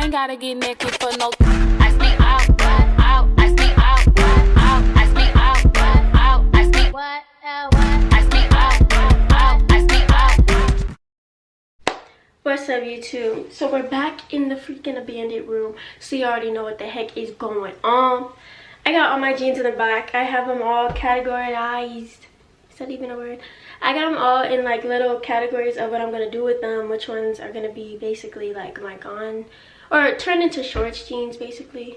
ain't gotta get naked for no. I speak out, out. I speak out, out. I speak out, out. I speak what? I speak out, out. I speak out. What's up, YouTube? So we're back in the freaking abandoned room, so you already know what the heck is going on. I got all my jeans in the back. I have them all categorized. Is that even a word? I got them all in like little categories of what I'm gonna do with them, which ones are gonna be basically like my gone or turned into shorts jeans basically.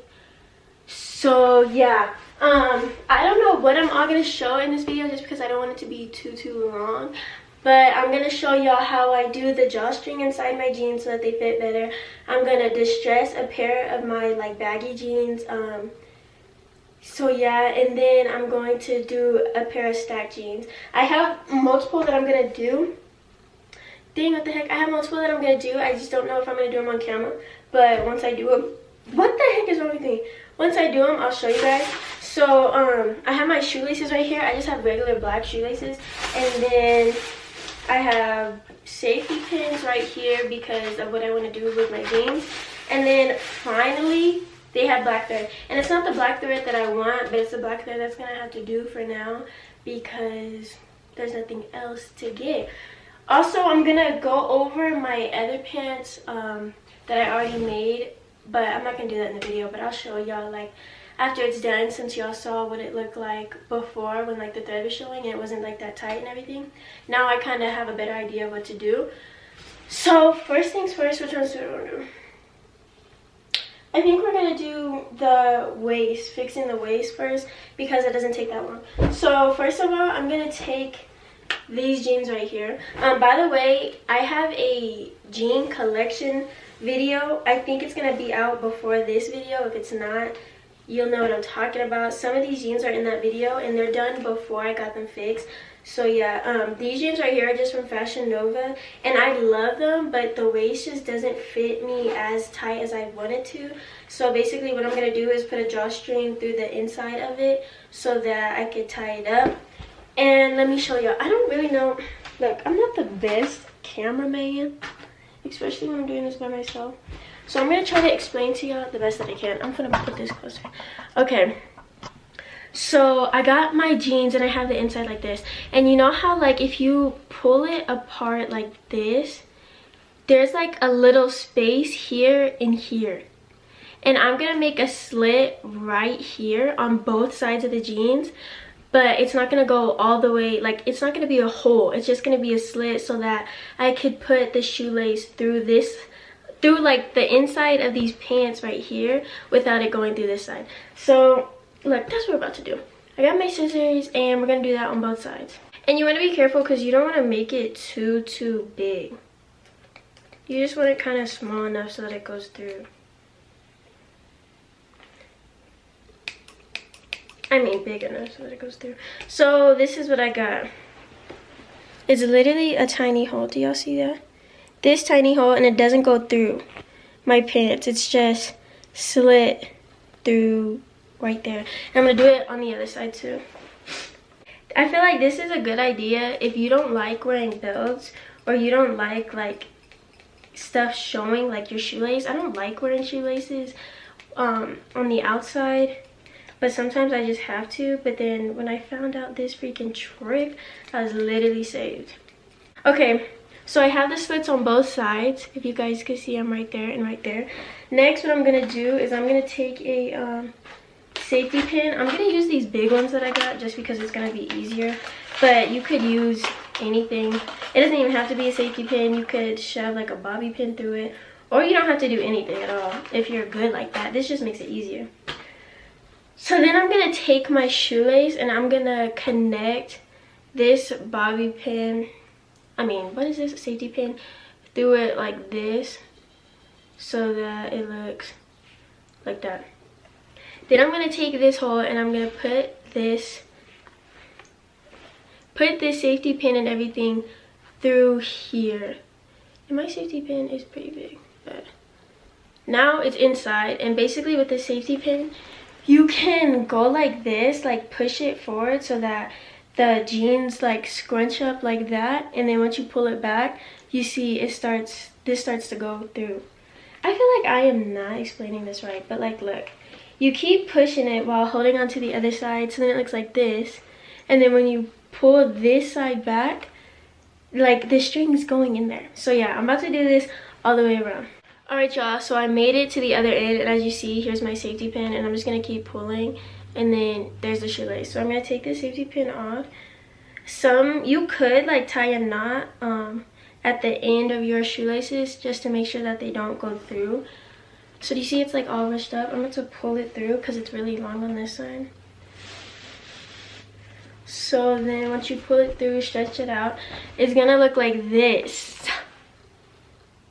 So yeah, I don't know what I'm all gonna show in this video just because I don't want it to be too long, but I'm gonna show y'all how I do the drawstring inside my jeans so that they fit better. I'm gonna distress a pair of my like baggy jeans, so yeah, and then I'm going to do a pair of stacked jeans. I have multiple that I'm gonna do. Dang, what the heck? I have multiple that I'm gonna do. I just don't know if I'm gonna do them on camera. But once I do them, what the heck is wrong with me? Once I do them, I'll show you guys. So I have my shoelaces right here. I just have regular black shoelaces, and then I have safety pins right here because of what I want to do with my jeans. And then finally, they have black thread, and it's not the black thread that I want, but it's the black thread that's gonna have to do for now because there's nothing else to get. Also, I'm gonna go over my other pants that I already made, but I'm not gonna do that in the video, but I'll show y'all like after it's done, since y'all saw what it looked like before when like the thread was showing and it wasn't like that tight and everything. Now I kind of have a better idea of what to do. So first things first, which ones do I want to do? I think we're gonna do the waist, fixing the waist first because it doesn't take that long. So first of all, I'm gonna take these jeans right here. By the way, I have a jean collection video. I think it's gonna be out before this video. If it's not, you'll know what I'm talking about. Some of these jeans are in that video and they're done before I got them fixed. So yeah, these jeans right here are just from Fashion Nova, and I love them, but the waist just doesn't fit me as tight as I want it to. So basically what I'm going to do is put a drawstring through the inside of it so that I could tie it up. And let me show you. I don't really know. Look, I'm not the best cameraman, especially when I'm doing this by myself. So I'm going to try to explain to y'all the best that I can. I'm going to put this closer. Okay. So I got my jeans and I have the inside like this, and you know how like if you pull it apart like this, there's like a little space here and here, and I'm gonna make a slit right here on both sides of the jeans, but it's not gonna go all the way, like it's not gonna be a hole, it's just gonna be a slit so that I could put the shoelace through this, through like the inside of these pants right here without it going through this side. So look, that's what we're about to do. I got my scissors and we're gonna do that on both sides. And you want to be careful because you don't want to make it too big. You just want it kind of small enough so that it goes through. I mean big enough so that it goes through. So this is what I got. It's literally a tiny hole. Do y'all see that? This tiny hole, and it doesn't go through my pants. It's just slit through right there. And I'm gonna do it on the other side too. I feel like this is a good idea if you don't like wearing belts or you don't like stuff showing like your shoelace. I don't like wearing shoelaces on the outside, but sometimes I just have to. But then when I found out this freaking trick, I was literally saved. Okay, so I have the slits on both sides. If you guys can see, I'm right there and right there. Next, what I'm gonna do is I'm gonna take a safety pin. I'm gonna use these big ones that I got just because it's gonna be easier, but you could use anything. It doesn't even have to be a safety pin. You could shove like a bobby pin through it, or you don't have to do anything at all if you're good like that. This just makes it easier. So then I'm gonna take my shoelace and I'm gonna connect this bobby pin, I mean, what is this, a safety pin, through it like this so that it looks like that. Then I'm going to take this hole and I'm going to put this safety pin and everything through here. And my safety pin is pretty big, but now it's inside. And basically with the safety pin, you can go like this, like push it forward so that the jeans like scrunch up like that. And then once you pull it back, you see this starts to go through. I feel like I am not explaining this right, but like, look, you keep pushing it while holding on to the other side, so then it looks like this. And then when you pull this side back, like the string's going in there. So yeah, I'm about to do this all the way around. All right, y'all, so I made it to the other end, and as you see, here's my safety pin, and I'm just gonna keep pulling, and then there's the shoelace. So I'm gonna take the safety pin off. You could like tie a knot at the end of your shoelaces just to make sure that they don't go through. So do you see it's like all rushed up? I'm going to pull it through because it's really long on this side. So then once you pull it through, stretch it out, it's gonna look like this.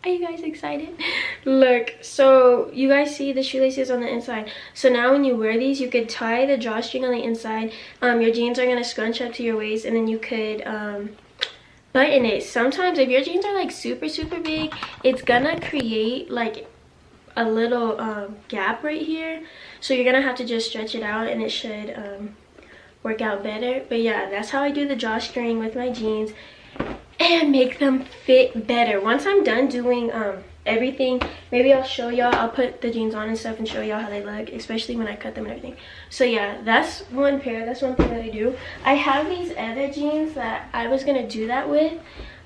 Are you guys excited? Look, so you guys see the shoelaces on the inside. So now when you wear these, you could tie the drawstring on the inside. Your jeans are gonna scrunch up to your waist, and then you could button it. Sometimes if your jeans are like super big, it's gonna create like a little gap right here. So you're gonna have to just stretch it out, and it should work out better. But yeah, that's how I do the drawstring with my jeans and make them fit better. Once I'm done doing everything, maybe I'll show y'all. I'll put the jeans on and stuff and show y'all how they look, especially when I cut them and everything. So yeah, that's one pair. That's one thing that I do. I have these other jeans that I was gonna do that with,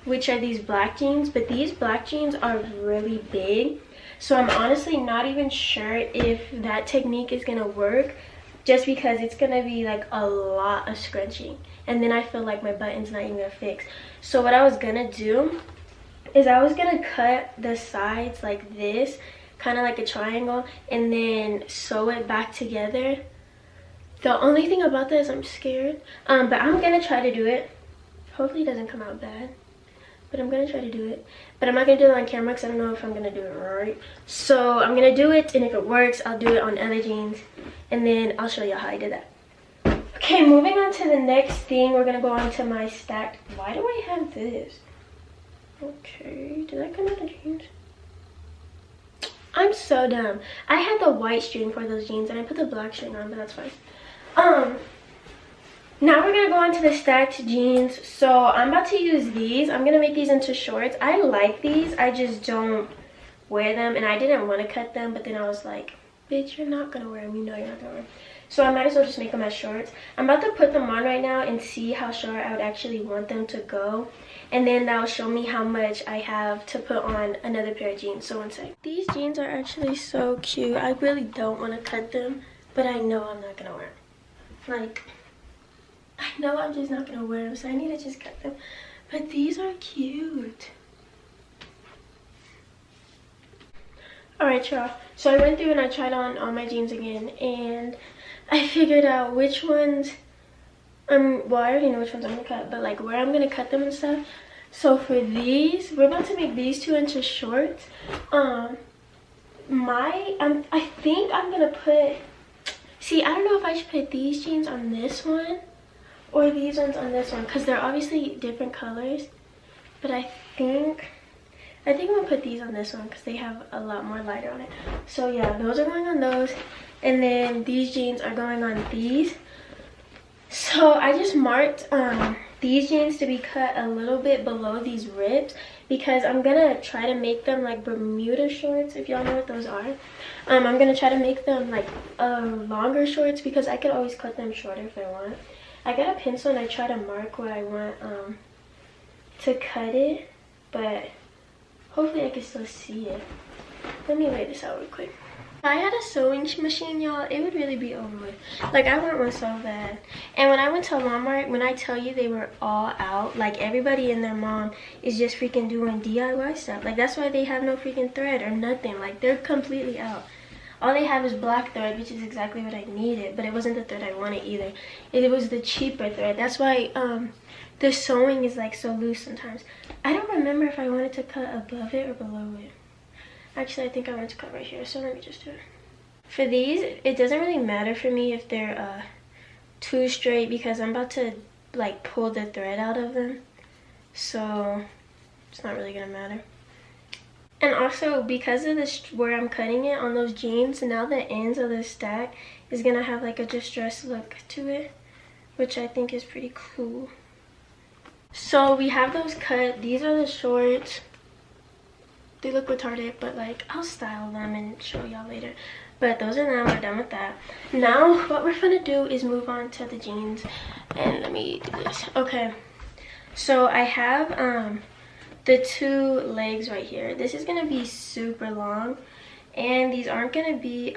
which are these black jeans, but these black jeans are really big. So I'm honestly not even sure if that technique is gonna work, just because it's gonna be like a lot of scrunching, and then I feel like my button's not even gonna fix. So what I was gonna do is I was gonna cut the sides like this, kind of like a triangle, and then sew it back together. The only thing about that is I'm scared, but I'm gonna try to do it. Hopefully it doesn't come out bad, but I'm gonna try to do it. But I'm not gonna do it on camera because I don't know if I'm gonna do it right. So I'm gonna do it, and if it works, I'll do it on other jeans, and then I'll show you how I did that. Okay, moving on to the next thing, we're gonna go on to my stacked. Why do I have this? Okay, did that come out of jeans? I'm so dumb. I had the white string for those jeans, and I put the black string on, but that's fine. Now we're gonna go on to the stacked jeans. So I'm about to use these. I'm gonna make these into shorts. I like these, I just don't wear them, and I didn't want to cut them, but then I was like, bitch, you're not gonna wear them. You know you're not gonna wear them. So I might as well just make them as shorts. I'm about to put them on right now and see how short I would actually want them to go, and then that'll show me how much I have to put on another pair of jeans. So one sec. These jeans are actually so cute. I really don't want to cut them, but I know I'm not gonna wear them. Like, I know I'm just not gonna wear them, so I need to just cut them. But these are cute. Alright, y'all, so I went through and I tried on all my jeans again, and I figured out which ones well, I already know which ones I'm gonna cut, but like where I'm gonna cut them and stuff. So for these, we're about to make these 2 inches shorts. I think I'm gonna put, see, I don't know if I should put these jeans on this one or these ones on this one, because they're obviously different colors. But I think I'm gonna put these on this one because they have a lot more lighter on it. So yeah, those are going on those, and then these jeans are going on these. So I just marked these jeans to be cut a little bit below these ribs, because I'm gonna try to make them like Bermuda shorts, if y'all know what those are. I'm gonna try to make them like longer shorts, because I could always cut them shorter if I want. I got a pencil and I try to mark where I want to cut it, but hopefully I can still see it. Let me lay this out real quick. If I had a sewing machine, y'all, it would really be over with. Like, I want one so bad. And when I went to Walmart, when I tell you they were all out, like everybody and their mom is just freaking doing DIY stuff. Like, that's why they have no freaking thread or nothing. Like, they're completely out. All they have is black thread, which is exactly what I needed, but it wasn't the thread I wanted either. It was the cheaper thread. That's why the sewing is like so loose sometimes. I don't remember if I wanted to cut above it or below it. Actually, I think I wanted to cut right here, so let me just do it. For these, it doesn't really matter for me if they're too straight, because I'm about to like pull the thread out of them, so it's not really gonna matter. And also, because of this, where I'm cutting it on those jeans, now the ends of the stack is gonna have like a distressed look to it, which I think is pretty cool. So we have those cut. These are the shorts. They look retarded, but like I'll style them and show y'all later. But those are them. We're done with that. Now what we're gonna do is move on to the jeans. And let me do this. Okay, so I have the 2 legs right here. This is gonna be super long, and these aren't gonna be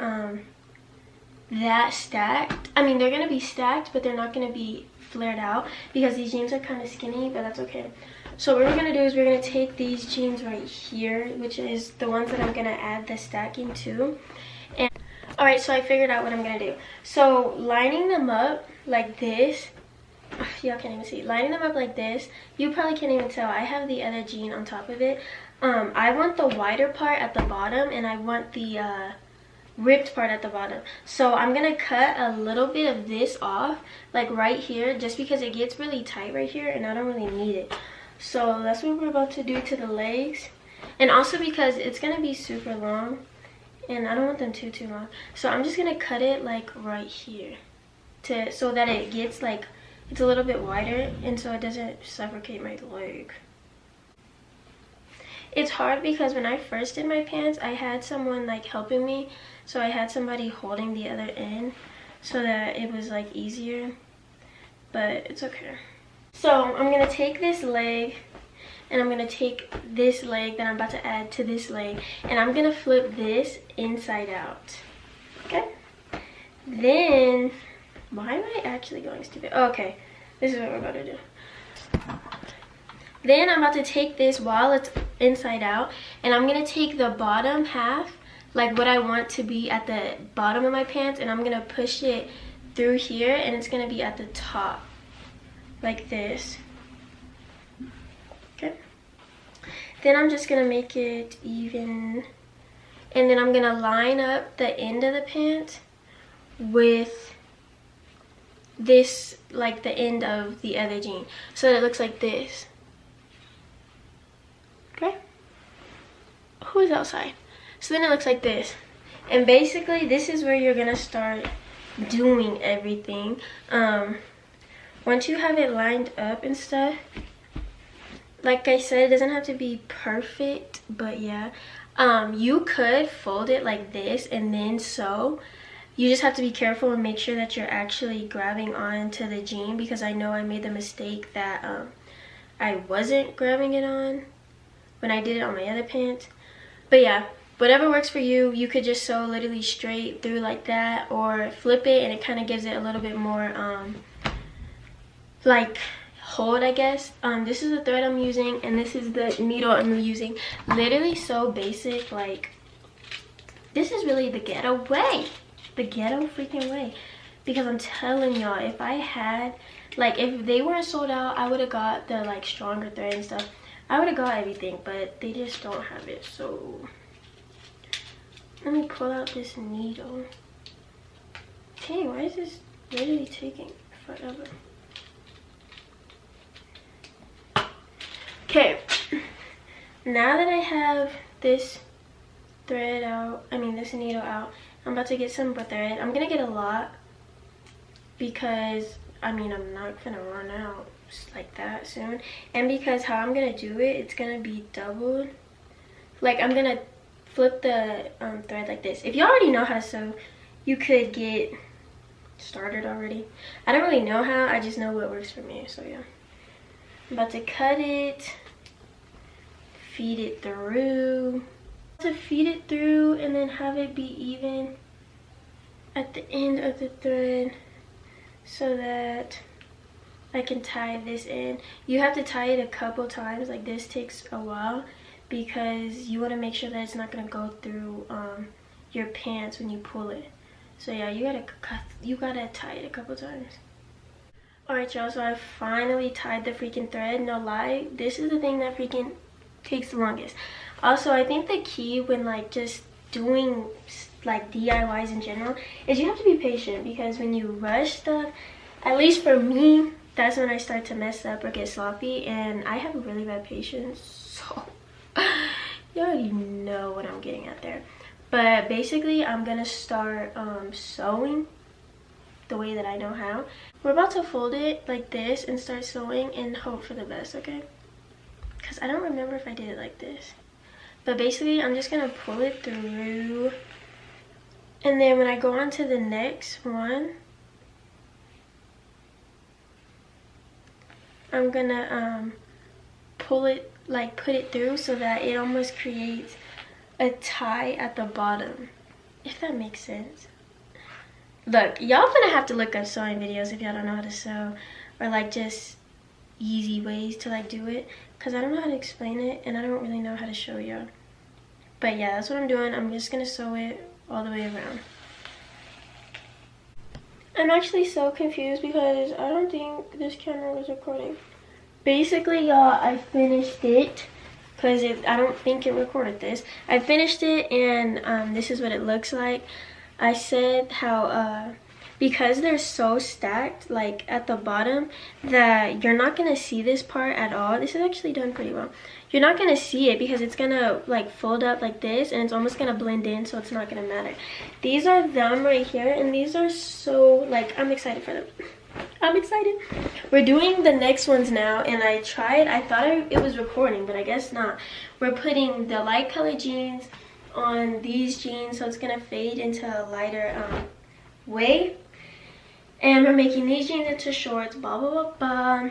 that stacked. I mean, they're gonna be stacked, but they're not gonna be flared out because these jeans are kind of skinny, but that's okay. So what we're gonna do is we're gonna take these jeans right here, which is the ones that I'm gonna add the stacking to. And all right, so I figured out what I'm gonna do. So lining them up like this, y'all can't even see, lining them up like this, you probably can't even tell, I have the other jean on top of it. I want the wider part at the bottom, and I want the ripped part at the bottom. So I'm gonna cut a little bit of this off, like right here, just because it gets really tight right here and I don't really need it. So that's what we're about to do to the legs, and also because it's gonna be super long and I don't want them too long. So I'm just gonna cut it like right here so that it gets like, it's a little bit wider, and so it doesn't suffocate my leg. It's hard because when I first did my pants, I had someone like helping me, so I had somebody holding the other end so that it was like easier, but it's okay. So I'm gonna take this leg, and I'm gonna take this leg that I'm about to add to this leg, and I'm gonna flip this inside out. Okay, then why am I actually going stupid? Oh, okay, this is what we're about to do. Then I'm about to take this while it's inside out, and I'm gonna take the bottom half, like what I want to be at the bottom of my pants, and I'm gonna push it through here, and it's gonna be at the top like this. Okay, then I'm just gonna make it even, and then I'm gonna line up the end of the pant with this, like the end of the other jean, so that it looks like this. Okay, who is outside? So then it looks like this, and basically this is where you're gonna start doing everything. Once you have it lined up and stuff, like I said, it doesn't have to be perfect, but yeah, you could fold it like this and then sew. You just have to be careful and make sure that you're actually grabbing onto the jean, because I know I made the mistake that I wasn't grabbing it on when I did it on my other pants. But yeah, whatever works for you. You could just sew literally straight through like that, or flip it, and it kind of gives it a little bit more like hold, I guess. This is the thread I'm using, and this is the needle I'm using. Literally so basic, like this is really the ghetto way, the ghetto freaking way, because I'm telling y'all, if I had, like, if they weren't sold out, I would have got the like stronger thread and stuff. I would have got everything, but they just don't have it. So let me pull out this needle. Okay, why is this literally taking forever? Okay, now that I have this thread out, this needle out, I'm about to get some thread. I'm gonna get a lot because I'm not gonna run out like that soon, and because how I'm gonna do it, it's gonna be doubled. Like, I'm gonna flip the thread like this. If you already know how to sew, you could get started already. I don't really know how, I just know what works for me. So yeah, I'm about to cut it, feed it through, and then have it be even at the end of the thread so that I can tie this in. You have to tie it a couple times, like this takes a while, because you want to make sure that it's not going to go through your pants when you pull it. So yeah, you gotta tie it a couple times. Alright y'all, so I finally tied the freaking thread. No lie, this is the thing that freaking takes the longest. Also, I think the key when like just doing like DIYs in general is you have to be patient, because when you rush stuff, at least for me, that's when I start to mess up or get sloppy, and I have really bad patience, so you already know what I'm getting at there. But basically, I'm gonna start sewing the way that I know how. We're about to fold it like this and start sewing and hope for the best, okay? Because I don't remember if I did it like this. But basically, I'm just gonna pull it through. And then when I go on to the next one, I'm gonna pull it, like put it through so that it almost creates a tie at the bottom, if that makes sense. Look, y'all gonna have to look up sewing videos if y'all don't know how to sew, or like just easy ways to like do it, because I don't know how to explain it and I don't really know how to show y'all. But yeah, that's what I'm doing. I'm just gonna sew it all the way around. I'm actually so confused because I don't think this camera was recording. Basically, y'all, I finished it because I don't think it recorded this. I finished it, and this is what it looks like. I said how because they're so stacked, like at the bottom, that you're not gonna see this part at all. This is actually done pretty well. You're not gonna see it because it's gonna like fold up like this, and it's almost gonna blend in, so it's not gonna matter. These are them right here, and these are so, like, I'm excited for them. I'm excited. We're doing the next ones now, and I thought it was recording, but I guess not. We're putting the light colored jeans on these jeans, so it's gonna fade into a lighter way. And we're making these jeans into shorts, blah blah blah blah.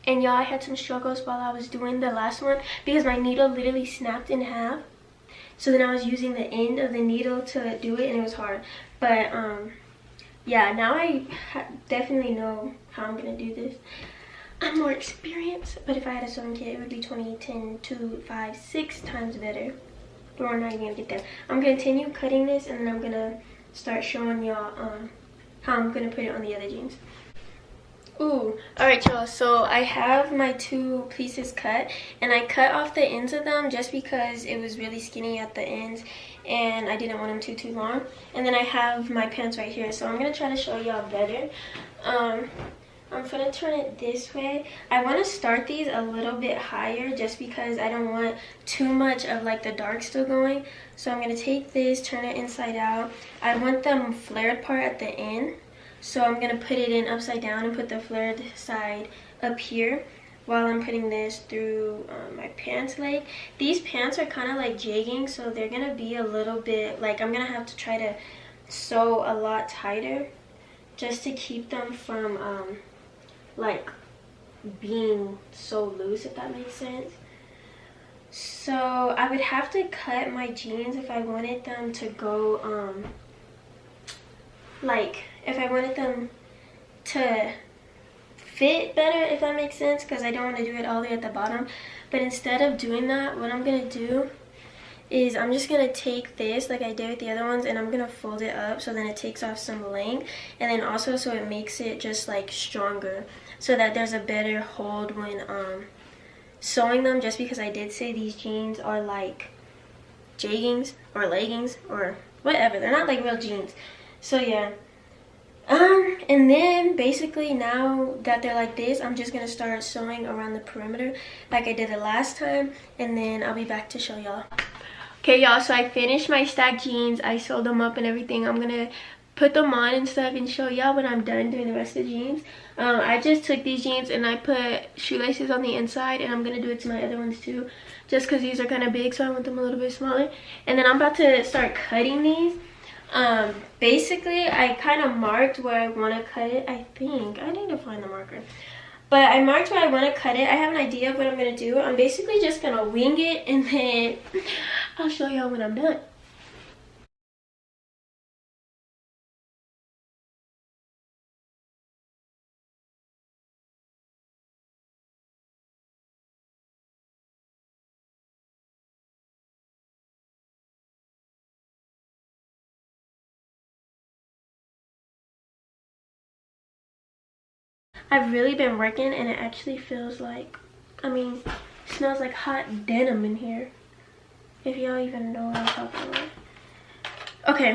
And y'all, I had some struggles while I was doing the last one because my needle literally snapped in half. So then I was using the end of the needle to do it, and it was hard. But yeah, now I definitely know how I'm gonna do this. I'm more experienced, but if I had a sewing kit, it would be 20, 10, 2, 5, 6 times better. But we're not even gonna get there. I'm gonna continue cutting this, and then I'm gonna start showing y'all how I'm gonna put it on the other jeans. Ooh, alright y'all, so I have my 2 pieces cut, and I cut off the ends of them just because it was really skinny at the ends and I didn't want them too long. And then I have my pants right here, so I'm gonna try to show y'all better. I'm gonna turn it this way. I want to start these a little bit higher just because I don't want too much of like the dark still going. So I'm gonna take this, turn it inside out. I want them flared part at the end. So I'm gonna put it in upside down and put the flared side up here while I'm putting this through my pants leg. These pants are kind of like jeggings, so they're gonna be a little bit like, I'm gonna have to try to sew a lot tighter just to keep them from like being so loose, if that makes sense. So I would have to cut my jeans if I wanted them to go like if I wanted them to fit better, if that makes sense, because I don't want to do it all the way at the bottom. But instead of doing that, what I'm gonna do is I'm just gonna take this like I did with the other ones, and I'm gonna fold it up so then it takes off some length, and then also so it makes it just like stronger, so that there's a better hold when sewing them. Just because I did say these jeans are like jeggings or leggings or whatever, they're not like real jeans. So yeah, and then basically now that they're like this, I'm just gonna start sewing around the perimeter like I did the last time, and then I'll be back to show y'all. Okay y'all, so I finished my stacked jeans. I sewed them up and everything. I'm gonna put them on and stuff and show y'all when I'm done doing the rest of the jeans. I just took these jeans and I put shoelaces on the inside, and I'm gonna do it to my other ones too, just because these are kind of big, so I want them a little bit smaller. And then I'm about to start cutting these. Basically I kind of marked where I want to cut it. I think I need to find the marker, but I marked where I want to cut it. I have an idea of what I'm gonna do. I'm basically just gonna wing it, and then I'll show y'all when I'm done. I've really been working, and it actually feels like, I mean, it smells like hot denim in here, if y'all even know what I'm talking about. Okay,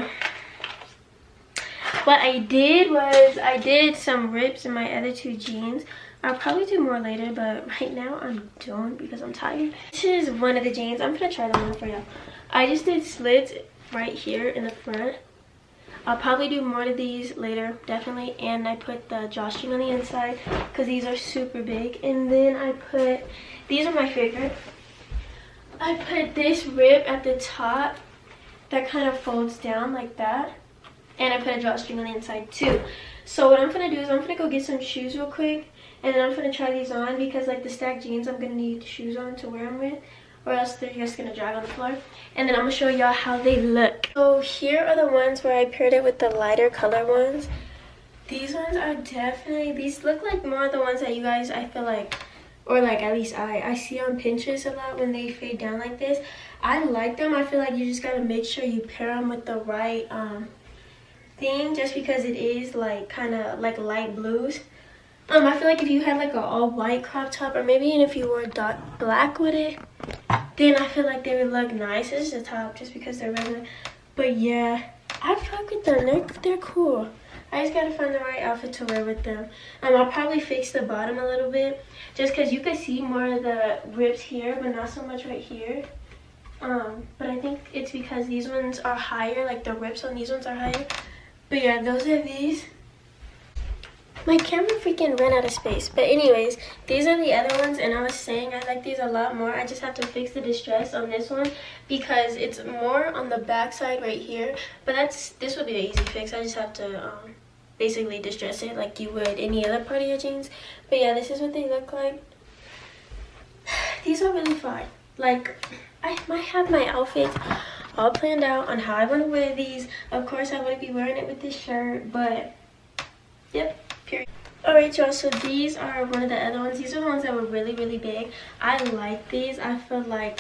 what I did was I did some rips in my other 2 jeans. I'll probably do more later, but right now I'm done because I'm tired. This is one of the jeans. I'm gonna try them on for y'all. I just did slits right here in the front. I'll probably do more of these later, definitely. And I put the drawstring on the inside because these are super big. And then I put, these are my favorite. I put this rib at the top that kind of folds down like that. And I put a drawstring on the inside too. So what I'm gonna do is I'm gonna go get some shoes real quick. And then I'm gonna try these on because like the stacked jeans, I'm gonna need shoes on to wear them with. Or else they're just gonna drag on the floor. And then I'm gonna show y'all how they look. So here are the ones where I paired it with the lighter color ones. These ones are definitely, these look like more of the ones that you guys, I feel like, or like at least I see on Pinterest a lot when they fade down like this. I like them. I feel like you just gotta make sure you pair them with the right thing, just because it is like kind of like light blues. I feel like if you had like an all white crop top, or maybe even if you wore dark black with it, then I feel like they would look nice. It's just a top just because they're regular. But yeah, I fuck with them. They're cool. I just gotta find the right outfit to wear with them. I'll probably fix the bottom a little bit just because you could see more of the ribs here, but not so much right here. But I think it's because these ones are higher, like the rips on these ones are higher. But yeah, those are these. My camera freaking ran out of space. But anyways, these are the other ones, and I was saying I like these a lot more. I just have to fix the distress on this one because it's more on the back side right here. But this would be an easy fix. I just have to basically distress it like you would any other part of your jeans. But yeah, this is what they look like. These are really fun. Like, I might have my outfits all planned out on how I want to wear these. Of course, I wouldn't be wearing it with this shirt, but yep. Alright y'all, so these are one of the other ones. These are the ones that were really, really big. I like these. I feel like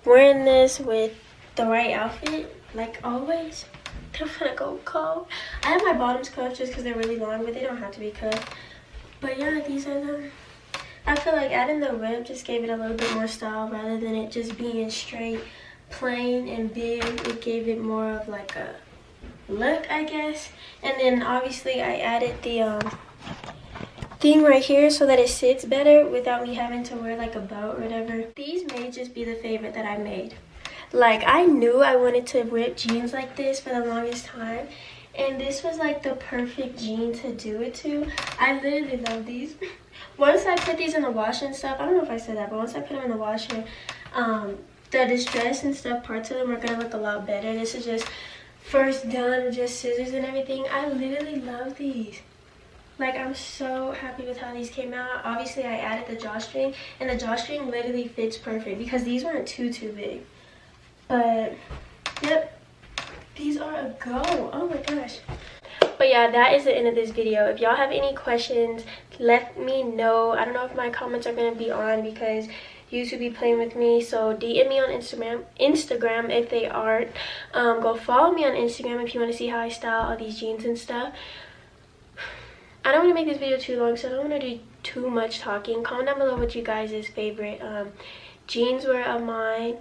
wearing this with the right outfit, like always, they're gonna go cuffed. I have my bottoms cuffed just because they're really long, but they don't have to be cuffed. But yeah, these are them. I feel like adding the rib just gave it a little bit more style rather than it just being straight, plain, and big. It gave it more of like a look, I guess. And then obviously I added the thing right here so that it sits better without me having to wear like a belt or whatever. These may just be the favorite that I made. Like, I knew I wanted to rip jeans like this for the longest time, and this was like the perfect jean to do it to. I literally love these. Once I put these in the washer and stuff, I don't know if I said that, but once I put them in the washer, the distress and stuff, parts of them are gonna look a lot better. This is just first done with just scissors and everything. I literally love these. Like, I'm so happy with how these came out. Obviously I added the drawstring, and the drawstring literally fits perfect because these weren't too big. But yep, these are a go. Oh my gosh. But yeah, that is the end of this video. If y'all have any questions, let me know. I don't know if my comments are gonna be on because YouTube be playing with me, so DM me on Instagram if they aren't. Go follow me on Instagram if you want to see how I style all these jeans and stuff. I don't want to make this video too long, so I don't want to do too much talking. Comment down below what you guys' favorite jeans were of mine.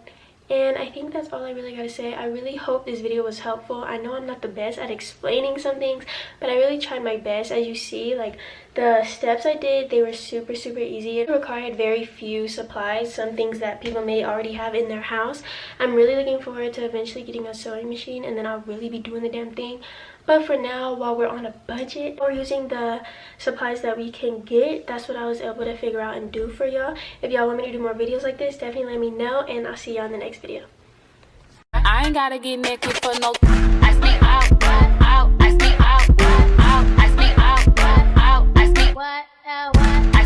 And I think that's all I really gotta say. I really hope this video was helpful. I know I'm not the best at explaining some things, but I really tried my best. As you see, like, the steps I did, they were super easy. It required very few supplies, some things that people may already have in their house. I'm really looking forward to eventually getting a sewing machine, and then I'll really be doing the damn thing. But for now, while we're on a budget or using the supplies that we can get, that's what I was able to figure out and do for y'all. If y'all want me to do more videos like this, definitely let me know, and I'll see y'all in the next video. I ain't gotta get naked for no. I speak out, I speak out, I speak out, I speak what, what.